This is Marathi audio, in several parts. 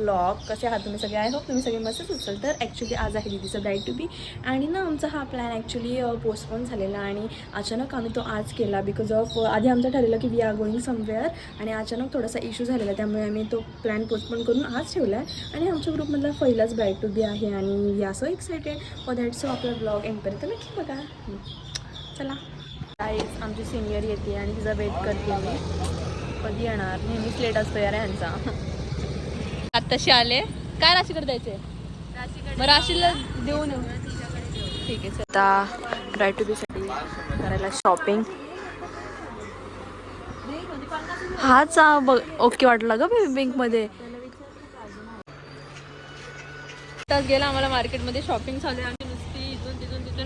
व्लॉग. कसे आहात तुम्ही सगळे? आय होप तुम्ही सगळे मस्तच असाल. तर ॲक्च्युली आज आहे दीदीचं ब्राईड टू बी आणि ना आमचा हा प्लॅन ॲक्च्युली पोस्टपोन झालेला आणि अचानक आम्ही तो आज केला बिकॉज ऑफ आधी आमचं ठरलेलं की वी आर गोईंग समवेअर आणि अचानक थोडासा इश्यू झालेला त्यामुळे आम्ही तो प्लॅन पोस्टपोन करून आज ठेवला आहे. आणि आमच्या ग्रुपमधला पहिलाच ब्राईड टू बी आहे आणि we are so excited for that. So आपला ब्लॉग एंडपर्यंत नक्की बघा. चला गाईज, आमची सिनियर येते आणि तिचा वेट करते मी. कधी येणार? नेहमीच लेट असतो यार ह्यांचा. आत्ताशी आले. काय राशीकडे द्यायचे? मग राशीला देऊन येऊ. ठीक आहे. आता ब्राईड टू बीसाठी करायला शॉपिंग. हाच ओके वाटला ग बँकमध्ये. आताच गेला आम्हाला मार्केटमध्ये शॉपिंग चालू आहे आमची नुसती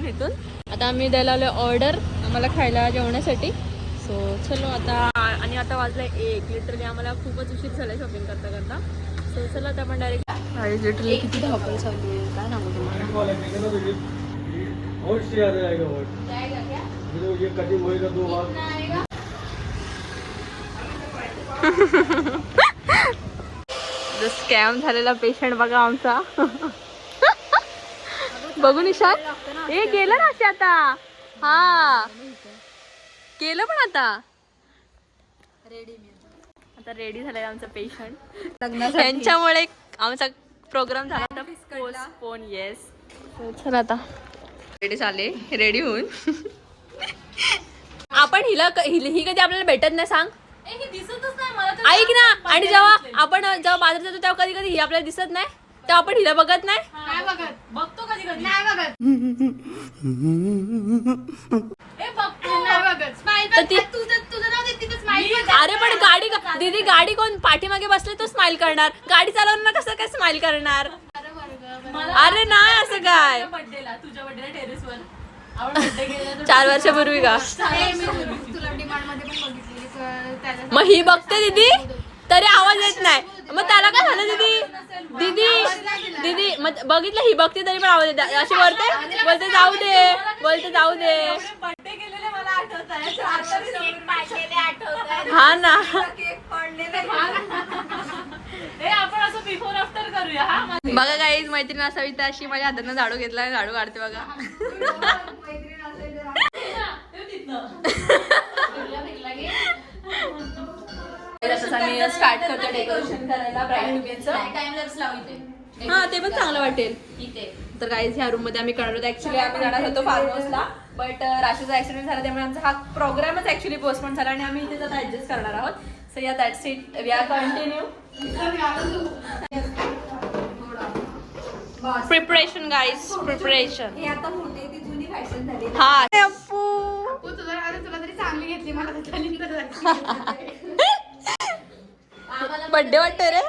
इथून. आता आम्ही द्यायला आलो ऑर्डर आम्हाला खायला जेवण्यासाठी. सो चलो आता. आणि आता वाजला 1. लिटरली आम्हाला खूपच उशीर झाला शॉपिंग करता. सो चलो आता आपण डायरेक्ट. लिटरली किती धावपळ चालू आहे काय सांगू तुम्हाला. जो स्कॅम झालेला पेशंट बघा आमचा. बघू निशान. हे गेलं ना असे आता. हा केलं पण आता रेडी झालाय आमचा पेशंट. त्यांच्यामुळे आमचा प्रोग्राम झाला पोस्टपोन. येस. चला आता रेडी झाले. रेडी होऊन आपण ही कधी आपल्याला भेटत नाही सांग. ऐक ना. आणि जेव्हा बाजारात जातो तेव्हा कधी ही आपल्याला दिसत नाही तेव्हा आपण हिला बघत नाही. बघतो कधी नाही बघत. अरे पण दीदी गाडी कोण पाठीमागे बसले तो स्माइल करणार. गाडी चालवणार कसं काय स्माइल करणार? अरे नाही असं काय. तुझ्या बर्थडेला टेरेसवर 4 वर्षापूर्वी का. मग ही बघते दीदी तरी आवाज येत नाही. मग त्याला काय झालं दीदी मग बघितलं ही बघते तरी पण आवाज येत अशी बोलते जाऊ दे. हा ना. आपण असं बिफोर आफ्टर करूया. बघा गाईज, मैत्रीण असावी तर अशी माझ्या हातानं झाडू घेतला. झाडू काढते बघा. आम्ही स्टार्ट करतो डेकोरेशन करायला ब्राईड टू बीचं. हा ते पण चांगलं वाटेल इथे. तर गाईज ह्या रूम मध्ये आम्ही करणार होतो. ऍक्च्युली आम्ही जाणार होतो फार्म हाऊसला बट राशीचा ऍक्सिडेंट झाला त्यामुळे आमचा हा प्रोग्रामच ऍक्च्युली पोस्टपोन झाला आणि आम्ही इथे आता ऍडजस्ट करणार आहोत. So yeah that's it. We are continue preparation guys. Preparation हे आता मोठे ती जुनी फॅशन झाली. हा अप्पू तुला तरी चांगली घेतली मला बड्डे वाटत रे.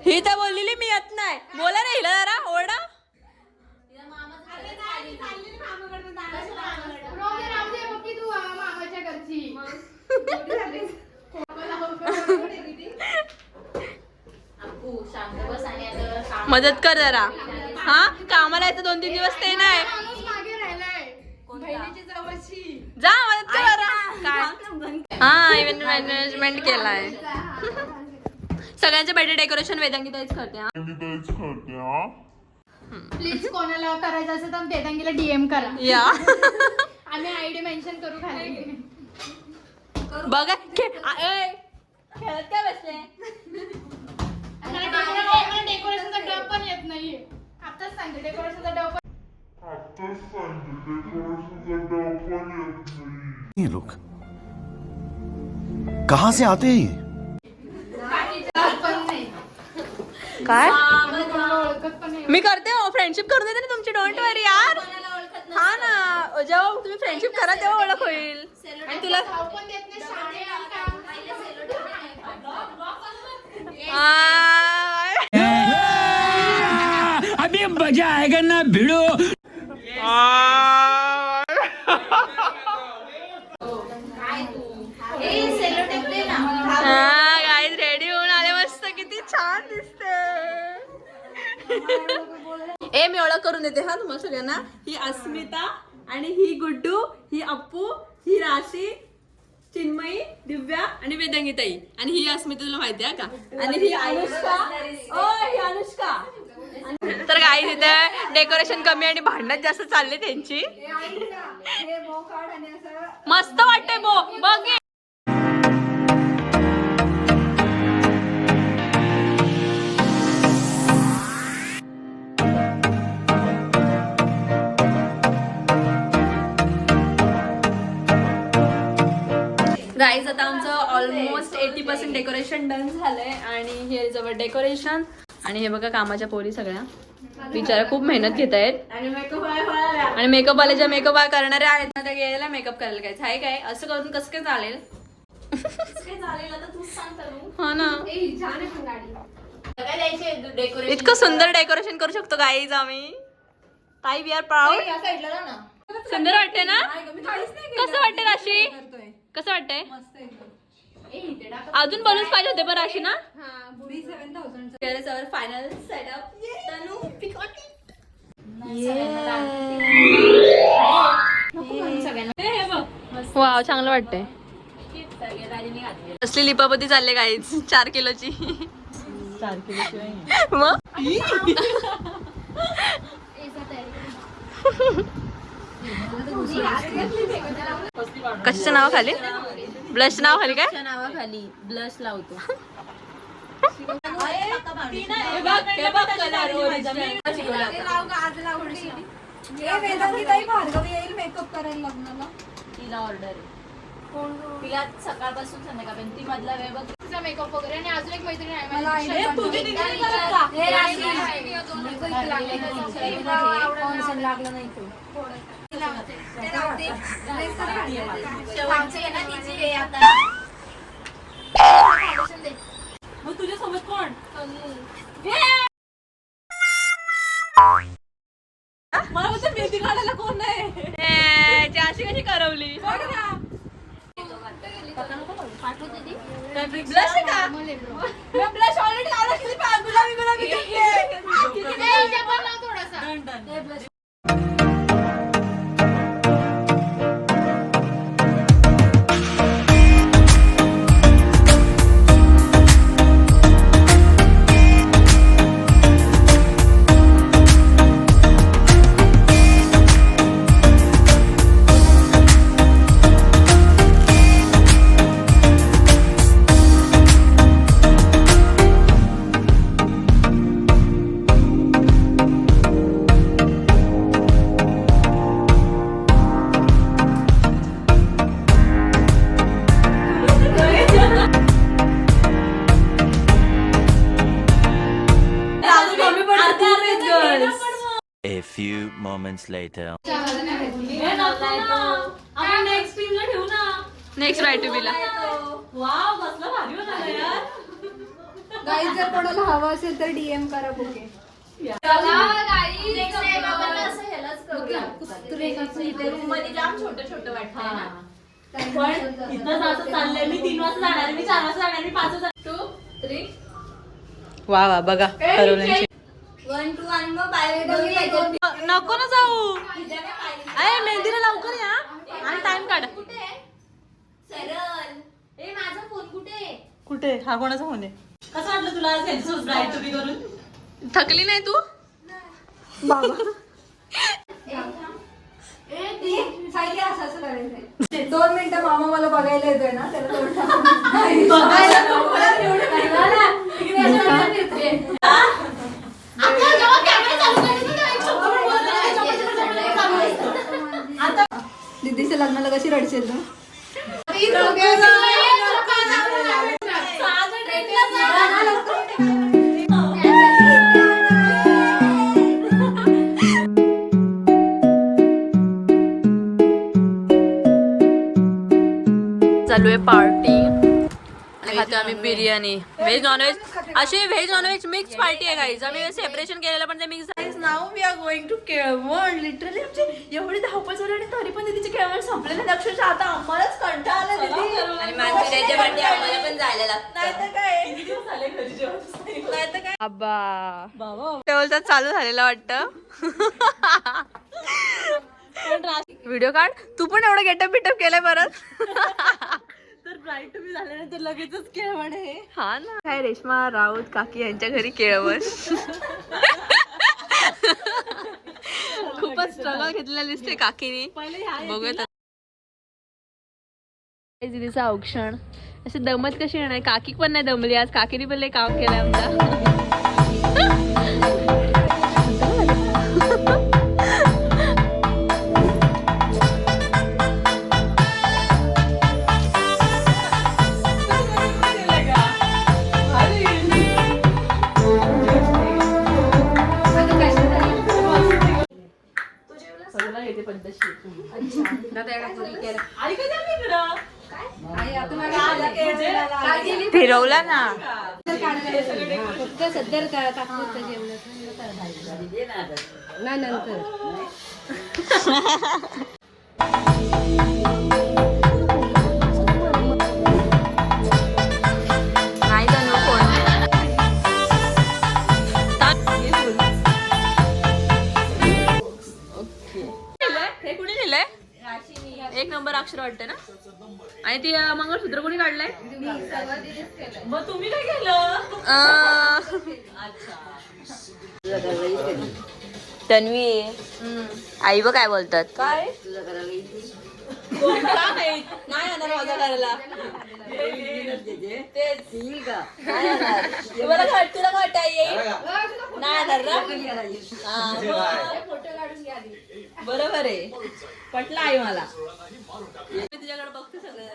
ही तर बोललेली मी येत नाही. बोला ना हिला जरा ओरडा. मदत कर जरा. हा कामाला येतं 2-3 दिवस ते नाही. जा मदत कर जरा. काय हा इव्हेंट मॅनेजमेंट केलाय. सगळ्यांचे बर्थडे डेकोरेशन वेदांगी ताईच करते. प्लीज कोणाला करायचं असेल तर वेदांगीला DM करा. या आम्ही आयडी मेन्शन करू खाली. बघा खेळत काय बसले. डेकोरेशनचा डब पण येत नाहीये. आताच सांगते डेकोरेशनचा डब. ये लोग कहाँ से आते हैं? काय मी करते फ्रेंडशिप करून देते ना तुमची. डोंट वरी यार. हा ना जेव्हा तुम्ही फ्रेंडशिप करा तेव्हा ओळख होईल. आणि तुला अभी मजा आएगा ना भिड़ो. गाईज रेडी होऊन आले मस्त. किती छान दिसते. मी ओळख करून देते हा तुम्हाला सगळ्यांना. ही अस्मिता आणि ही गुड्डू, ही अप्पू, ही राशी चिन्मयी, दिव्या आणि वेदांगीताई आणि ही अस्मिता तुला माहिती आहे का आणि ही अनुष्का. ही अनुष्का. तर काही तिथे डेकोरेशन कमी आणि भांडण जास्त चालले त्यांची. मस्त वाटतंय बघ. गाईज आता आमचं ऑलमोस्ट 80% डेकोरेशन डन झालंय आणि हे जवळ डेकोरेशन आणि हे बघा कामाच्या पोरी सगळ्या बिचारा खूप मेहनत घेत आहेत आणि मेकअप वाले ज्या मेकअप करणाऱ्या आहेत ना त्या गेलेल्या मेकअप करायला काय हाय काय असं करून कसं काय चालेल. हा ना इतकं सुंदर डेकोरेशन करू शकतो गाईज आम्ही. ताई वी आर प्राऊड. सुंदर वाटते ना. कसं वाटते राशी. कसं वाटतंय अजून बनूच पाहिजे होते पण राशी ना. फायनल सेटअप वाव चांगलं वाटतंय. असली लिपापती चालले गाईज 4 किलोची. 4 किलो मग कशाच्या नावाखाली ब्लश नावाखाली काय नावाखाली ब्लश लावतो. मेकअप करायला लग्नाला तिला ऑर्डर आहे. तिला सकाळपासून संध्याकाळपर्यंत ती मधला वेळ बघ तिचा मेकअप वगैरे आणि अजून एक मैत्रीण आहे मला लागलं नाही तो मग तुझ्यासोबत कोण मला बोलते मेहंदी काढायला कोण नाही. अशी कशी करवली ब्लश का ब्लश ऑलरेडी लावला किती गुलाबी थोडासा. A few moments later. Next right to बीला. गाईज जर कोणाला हवं असेल तर DM करा बुके. वा वा बघा ठरवलं. 1 2 आणि मग बाहेर नको ना जाऊ. अरे मेहंदीला लवकर या आणि टाइम काढ. सरळ ए माझा फोन कुठे. कुठे हा कोणाचा फोन आहे. कसं वाटलं तुला ब्राईट टू बी करून. थकली नाही तू बाबा. असं करायचंय 2 मिनिटं मामा मला बघायला येतोय ना त्याला दीदीच्या लग्नाला कशी रडशील तू. चालू आहे पार्टी आणि खातो आम्ही बिर्याणी. व्हेज नॉनव्हेज अशी व्हेज नॉनव्हेज मिक्स पार्टी आहे गाईज. आम्ही सेपरेशन केलेलं पण ते मिक्स आहे. नाव वी आर गोइंग टू केळवण. लिटरली आमची एवढी धावपळ झाली आणि तरी पण तिचे केळवण संपले नाही. अक्षरशः आता आम्हालाच कंटाळा आला दीदी. आणि मानसीच्या बर्थडे आम्हाला पण जायला लागतं. नाही तर काय बाबा ते बोलतात चालू झालेलं वाटतं. व्हिडिओ काढ तू पण एवढं गेटअप बिटअप केलंय परत. ब्राईट तुम्ही झाल्यानंतर लगेचच केळवण आहे. हा ना काय रेश्मा राऊत काकी यांच्या घरी केळवण. खूपच स्ट्रगल घेतलेला दिसते काकीने. बघूया दिदीचं औक्षण असे दमत कशी येणार. काकी पण नाही दमली आज. काकीने पण लय काम केलंय आमचा. फिरवला ना नाही जाणू कोण. हे कुणी लिहिलंय. एक नंबर अक्षर वाटतं ना. आणि ती मंगळसूत्र कोणी काढलंय. मग तुम्ही काय केलं. तन्वी आई बघ काय बोलतात. काय नाही येणार माझा करायला. तुला वाटत येईल नाही येणार ना. बरोबर आहे. पटलं आई मला. तुझ्याकडे बघते सगळं.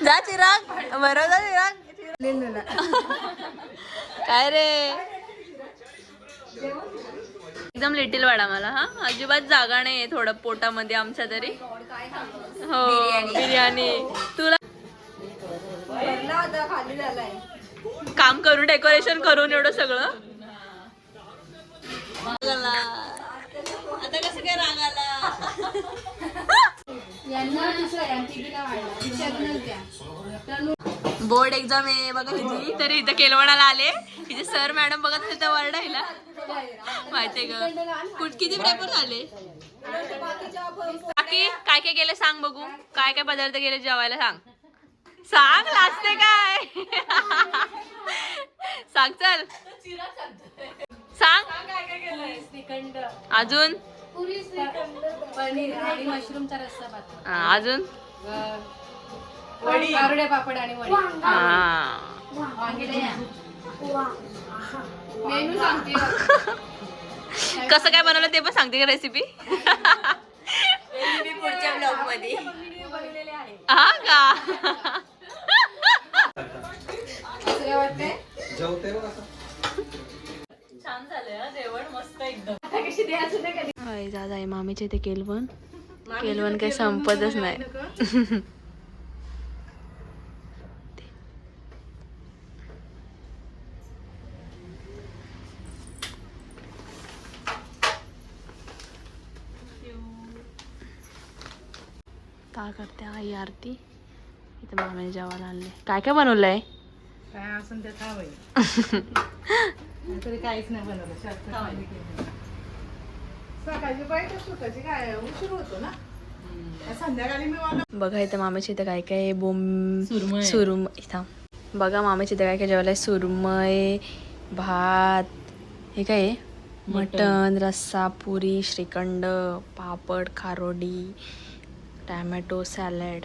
जा चिराग बरोबर जा चिराग. काय रे एकदम लिटिल वाडा मला. हा अजिबात जागा नाही थोडं पोटामध्ये आमच्या तरी. हो बिर्याणी. तुला खाली झालाय काम करून डेकोरेशन करून एवढं सगळं. आता कसं काय राग आला. बोर्ड एक्झाम आहे बघा हिची. तरी इथं केलवणाला आले. हिचे सर मॅडम बघत तिथं वरडायला माहितीये ग. किती पेपर झाले. बाकी काय काय केलं सांग बघू. काय काय पदार्थ केले जेवायला सांग. सांग लाजते काय. सांग चल सांग. अजून पनीर आणि मशरूमचा रस्सा भात. अजून गारुडे पापड आणि वडी. मेनू सांगते. कसं काय बनवलं ते पण सांगते का रेसिपी. पुढच्या ब्लॉग मध्ये. हा का छान झालंय जेवण मस्त एकदम. दादा आहे मामीच्या इथे केलवण. केलवण काही संपतच नाही. का करते आई आरती. इथं मामाने जेवायला आणले. काय काय बनवलंय. काय असं ते खावं. तरी काहीच नाही बनवलं. सकाळची बाईट सुटायची काय उशीर होतो ना. संध्याकाळी मी बघा इथं मामाच्या इथं काय काय सुरमई इथं बघा मामाच्या इथं काय काय जेवायला. सुरमई भात हे काय आहे. मटण रस्सा पुरी श्रीखंड पापड खारोडी टॅमॅटो सॅलड.